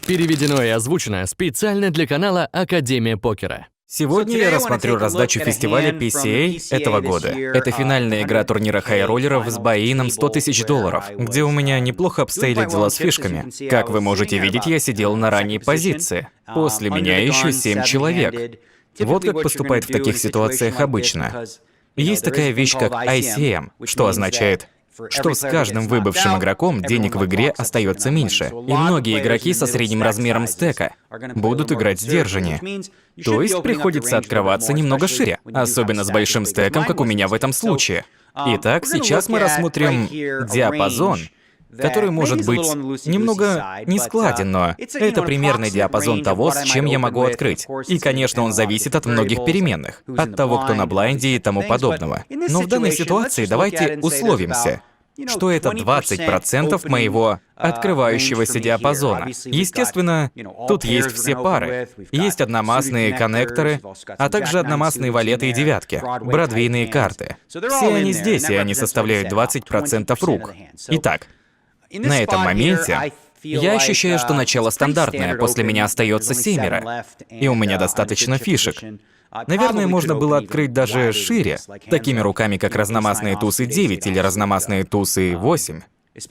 Переведено и озвучено специально для канала Академия Покера. Сегодня я рассмотрю раздачу фестиваля PCA этого года. Это финальная игра турнира хай-роллеров с бай-ином $100 тысяч, где у меня неплохо обстояли дела с фишками. Как вы можете видеть, я сидел на ранней позиции. После меня еще 7 человек. Вот как поступает в таких ситуациях обычно. Есть такая вещь, как ICM, что означает, что с каждым выбывшим игроком денег в игре остается меньше. И многие игроки со средним размером стека будут играть сдержаннее. То есть приходится открываться немного шире, особенно с большим стеком, как у меня в этом случае. Итак, сейчас мы рассмотрим диапазон, который может быть немного нескладен, но это примерный диапазон того, с чем я могу открыть. И, конечно, он зависит от многих переменных, от того, кто на блайнде и тому подобного. Но в данной ситуации давайте условимся, что это 20% моего открывающегося диапазона. Естественно, тут есть все пары. Есть одномастные коннекторы, а также одномастные валеты и девятки, бродвейные карты. Все они здесь, и они составляют 20% рук. Итак, на этом моменте я ощущаю, что начало стандартное, после меня остается 7, и у меня достаточно фишек. Наверное, можно было открыть даже шире, такими руками, как разномастные тусы 9 или разномастные тусы 8.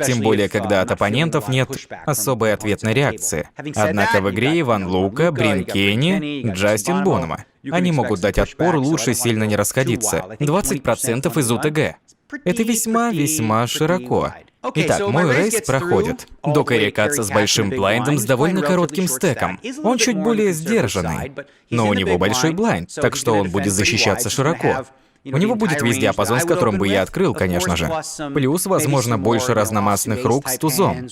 Тем более, когда от оппонентов нет особой ответной реакции. Однако в игре Иван Лука, Брин Кенни, Джастин Бонома. Они могут дать отпор, лучше сильно не расходиться. 20% из УТГ. Это весьма широко. Итак, мой рейс проходит. До кэрри катса с большим блайндом с довольно коротким стеком. Он чуть более сдержанный, но у него большой блайнд, так что он будет защищаться широко. У него будет весь диапазон, с которым бы я открыл, конечно же. Плюс, возможно, больше разномастных рук с тузом.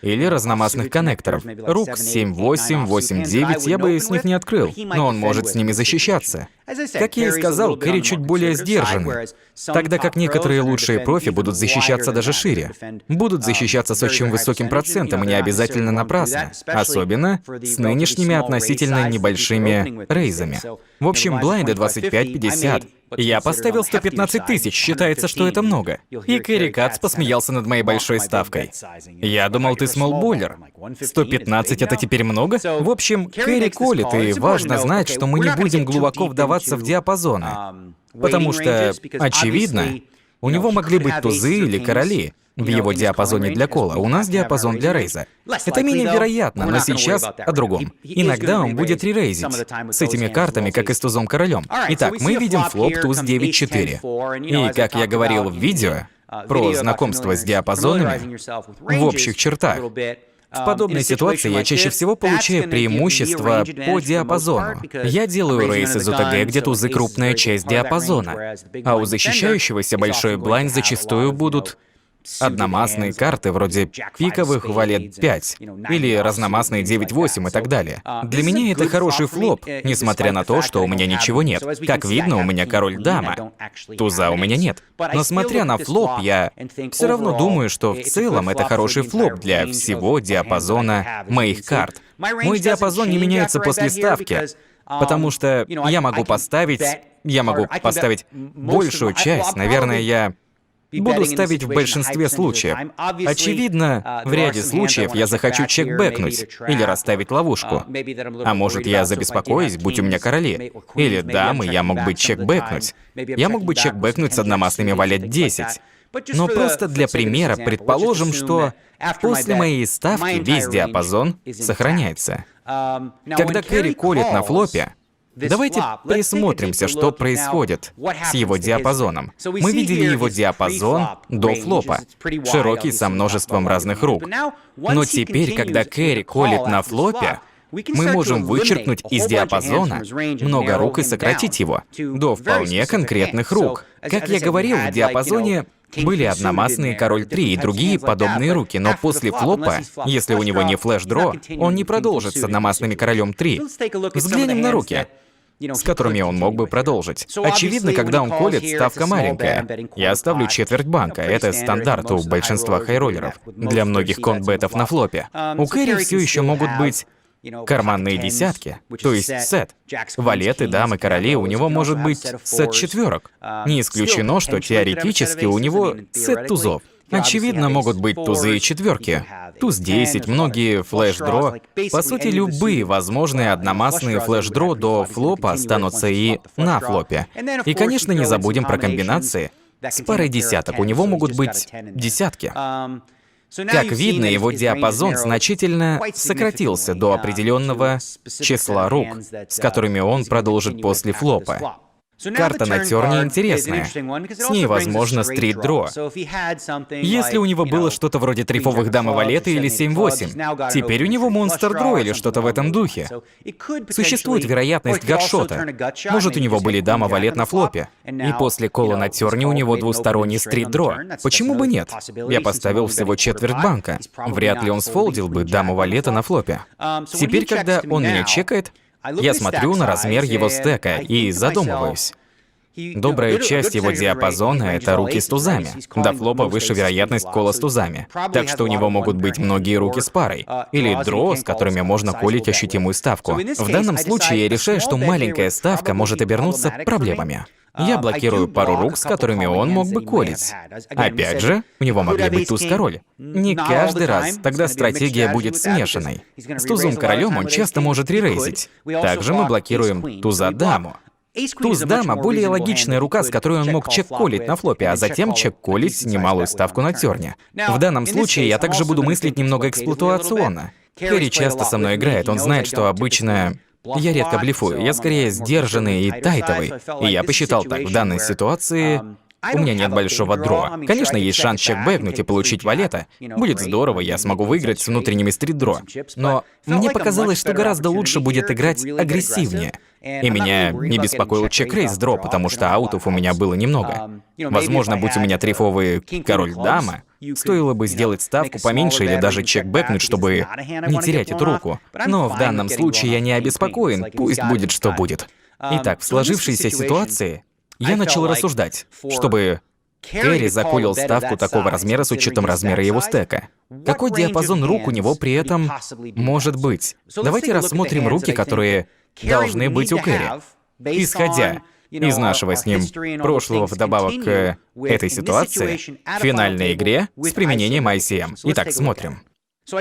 Или разномастных коннекторов. Рук 7-8, 8-9 я бы с них не открыл, но он может с ними защищаться. Как я и сказал, кэрри чуть более сдержанный. Тогда как некоторые лучшие профи будут защищаться даже шире. Будут защищаться с очень высоким процентом, и не обязательно напрасно. Особенно с нынешними относительно небольшими рейзами. В общем, блайнды 25-50. Я поставил 115 тысяч, считается, что это много. И Кэрри Катс посмеялся над моей большой ставкой. Я думал, ты смоллболлер. 115 это теперь много? В общем, Кэрри колет, и важно знать, что мы не будем глубоко вдаваться в диапазоны. Потому что, очевидно, у него могли быть тузы или короли в его диапазоне для кола. У нас диапазон для рейза. Это менее вероятно, но сейчас о другом. Иногда он будет ререйзить с этими картами, как и с тузом-королем. Итак, мы видим флоп туз 9-4. И, как я говорил в видео про знакомство с диапазонами, в общих чертах, в подобной ситуации я чаще всего получаю преимущество по диапазону. Я делаю рейс из УТГ, где тузы крупная часть диапазона, а у защищающегося большой блайнд зачастую будут одномастные карты вроде пиковых валет 5 или разномастные 9-8 и так далее. Для меня это хороший флоп, несмотря на то, что у меня ничего нет. Как видно, у меня король-дама. Туза у меня нет. Но смотря на флоп, я все равно думаю, что в целом это хороший флоп для всего диапазона моих карт. Мой диапазон не меняется после ставки, потому что я могу поставить большую часть, наверное, я буду ставить в большинстве случаев. Очевидно, в ряде случаев я захочу чекбэкнуть или расставить ловушку. А может, я забеспокоюсь, будь у меня короли. Или дамы, я мог бы чекбэкнуть. Я мог бы чекбэкнуть с одномастными валет 10. Но просто для примера предположим, что после моей ставки весь диапазон сохраняется. Когда Кэрри колет на флопе, давайте присмотримся, что происходит с его диапазоном. Мы видели его диапазон до флопа, широкий со множеством разных рук. Но теперь, когда Кэрри колет на флопе, мы можем вычеркнуть из диапазона много рук и сократить его до вполне конкретных рук. Как я говорил, в диапазоне были одномастные король 3 и другие подобные руки, но после флопа, если у него не флеш-дро, он не продолжит с одномастными королем 3. Взглянем на руки, с которыми он мог бы продолжить. Очевидно, когда он колет, ставка маленькая. Я ставлю четверть банка, это стандарт у большинства хайроллеров. Для многих контбетов на флопе. У Кэрри все еще могут быть карманные десятки, то есть сет. Валеты, дамы, короли, у него может быть сет четверок. Не исключено, что теоретически у него сет тузов. Очевидно, могут быть тузы и четверки. Туз 10, многие флеш-дро. По сути, любые возможные одномастные флеш-дро до флопа останутся и на флопе. И, конечно, не забудем про комбинации. С парой десяток у него могут быть десятки. Как видно, его диапазон значительно сократился до определенного числа рук, с которыми он продолжит после флопа. Карта на терне интересная. С ней возможно стрит-дро. Если у него было что-то вроде трифовых дам и валета или 7-8, теперь у него монстр-дро или что-то в этом духе. Существует вероятность гадшота. Может, у него были дама валет на флопе. И после кола на терне у него двусторонний стрит-дро. Почему бы нет? Я поставил всего четверть банка. Вряд ли он сфолдил бы даму валета на флопе. Теперь, когда он меня чекает, я смотрю на размер его стека и задумываюсь. Добрая часть его диапазона — это руки с тузами. До флопа выше вероятность кола с тузами. Так что у него могут быть многие руки с парой. Или дро, с которыми можно колить ощутимую ставку. В данном случае я решаю, что маленькая ставка может обернуться проблемами. Я блокирую пару рук, с которыми он мог бы колить. Опять же, у него могли быть туз-король. Не каждый раз, тогда стратегия будет смешанной. С тузом-королем он часто может ререйзить. Также мы блокируем туза-даму. Туз-дама — более логичная рука, с которой он мог чек-колить на флопе, а затем чек-колить немалую ставку на терне. В данном случае я также буду мыслить немного эксплуатационно. Кэрри часто со мной играет, он знает, что обычно... Я редко блефую, я скорее сдержанный и тайтовый. И я посчитал так, в данной ситуации у меня нет большого дро. Конечно, есть шанс чекбэкнуть и получить валета. Будет здорово, я смогу выиграть с внутренними стрит-дро. Но мне показалось, что гораздо лучше будет играть агрессивнее. И меня не беспокоил чек-рейз-дро, потому что аутов у меня было немного. Возможно, будь у меня трифовые король-дама, стоило бы сделать ставку поменьше или даже чекбэкнуть, чтобы не терять эту руку. Но в данном случае я не обеспокоен, пусть будет что будет. Итак, в сложившейся ситуации я начал рассуждать, чтобы Кэрри заколил ставку такого размера с учетом размера его стека. Какой диапазон рук у него при этом может быть? Давайте рассмотрим руки, которые должны быть у Кэрри. Исходя из нашего с ним прошлого вдобавок к этой ситуации, в финальной игре с применением ICM. Итак, смотрим.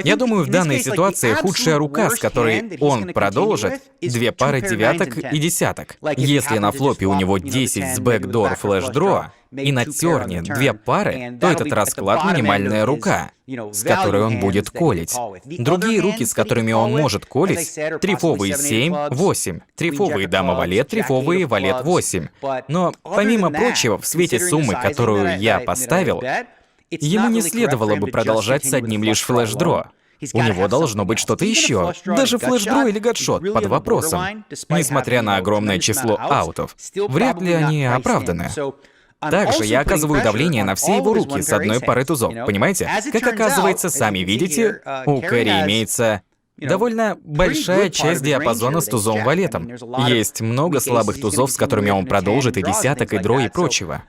Я думаю, в данной ситуации худшая рука, с которой он продолжит, две пары девяток и десяток. Если на флопе у него 10 с бэкдор флеш-дро, и на терне две пары, то этот расклад минимальная рука, с которой он будет колить. Другие руки, с которыми он может колить, трифовые 7, 8, трифовые дама валет, трифовые валет 8. Но, помимо прочего, в свете суммы, которую я поставил, ему не следовало бы продолжать с одним лишь флеш-дро. У него должно быть что-то еще. Даже флеш-дро или гадшот под вопросом. Несмотря на огромное число аутов, вряд ли они оправданы. Также я оказываю давление на все его руки с одной пары тузов, понимаете? Как оказывается, сами видите, у Кэрри имеется довольно большая часть диапазона с тузом-валетом. Есть много слабых тузов, с которыми он продолжит и десяток, и дро, и прочего.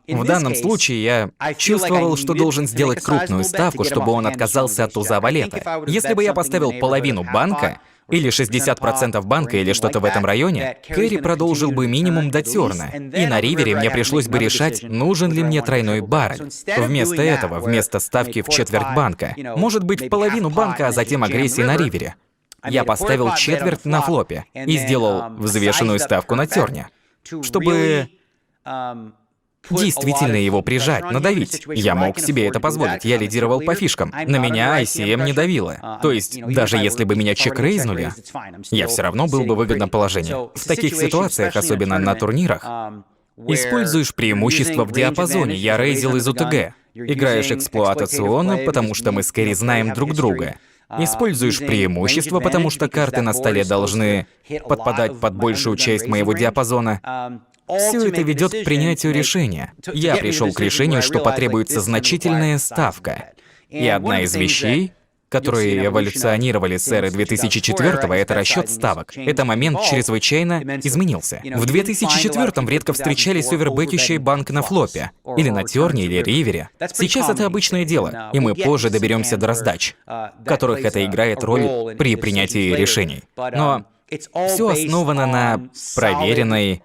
В данном случае я чувствовал, что должен сделать крупную ставку, чтобы он отказался от туза-валета. Если бы я поставил половину банка, или 60% банка, или что-то в этом районе, Кэрри продолжил бы минимум до терна. И на ривере мне пришлось бы решать, нужен ли мне тройной баррель. Вместо этого, вместо ставки в четверть банка, может быть в половину банка, а затем агрессии на ривере. Я поставил четверть на флопе и сделал взвешенную ставку на терне, чтобы действительно его прижать, надавить. Я мог себе это позволить, я лидировал по фишкам. На меня ICM не давило. То есть, даже если бы меня чек-рейзнули, я все равно был бы в выгодном положении. В таких ситуациях, особенно на турнирах, используешь преимущество в диапазоне. Я рейзил из УТГ. Играешь эксплуатационно, потому что мы с Кэрри знаем друг друга. Используешь преимущество, потому что карты на столе должны подпадать под большую часть моего диапазона. Все это ведет к принятию решения. Я пришел к решению, что потребуется значительная ставка. И одна из вещей, которые эволюционировали с эры 2004-го, это расчет ставок. Это момент чрезвычайно изменился. В 2004-м редко встречались овербекищий банк на флопе, или на терне, или ривере. Сейчас это обычное дело, и мы позже доберемся до раздач, в которых это играет роль при принятии решений. Но все основано на проверенной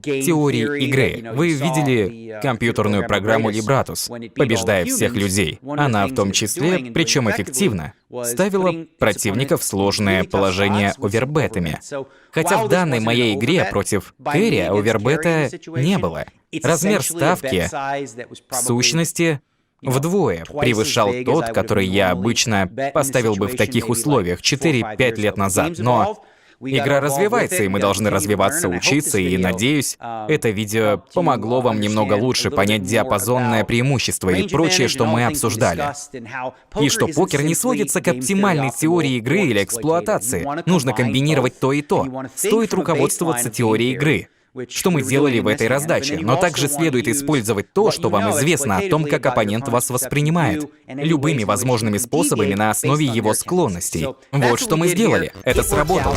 теории игры. Вы видели компьютерную программу Libratus, побеждая всех людей. Она в том числе, причем эффективно, ставила противника в сложное положение овербетами. Хотя в данной моей игре против Кэрри овербета не было. Размер ставки, в сущности, вдвое превышал тот, который я обычно поставил бы в таких условиях 4-5 лет назад. Но игра развивается, и мы должны развиваться, учиться, и, надеюсь, это видео помогло вам немного лучше понять диапазонное преимущество и прочее, что мы обсуждали. И что покер не сводится к оптимальной теории игры или эксплуатации. Нужно комбинировать то и то. Стоит руководствоваться теорией игры, что мы делали в этой раздаче, но также следует использовать то, что вам известно о том, как оппонент вас воспринимает, любыми возможными способами на основе его склонностей. Вот что мы сделали. Это сработало.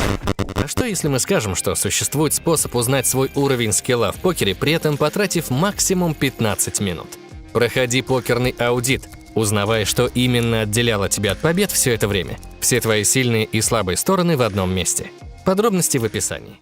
А что если мы скажем, что существует способ узнать свой уровень скилла в покере, при этом потратив максимум 15 минут? Проходи покерный аудит, узнавая, что именно отделяло тебя от побед все это время. Все твои сильные и слабые стороны в одном месте. Подробности в описании.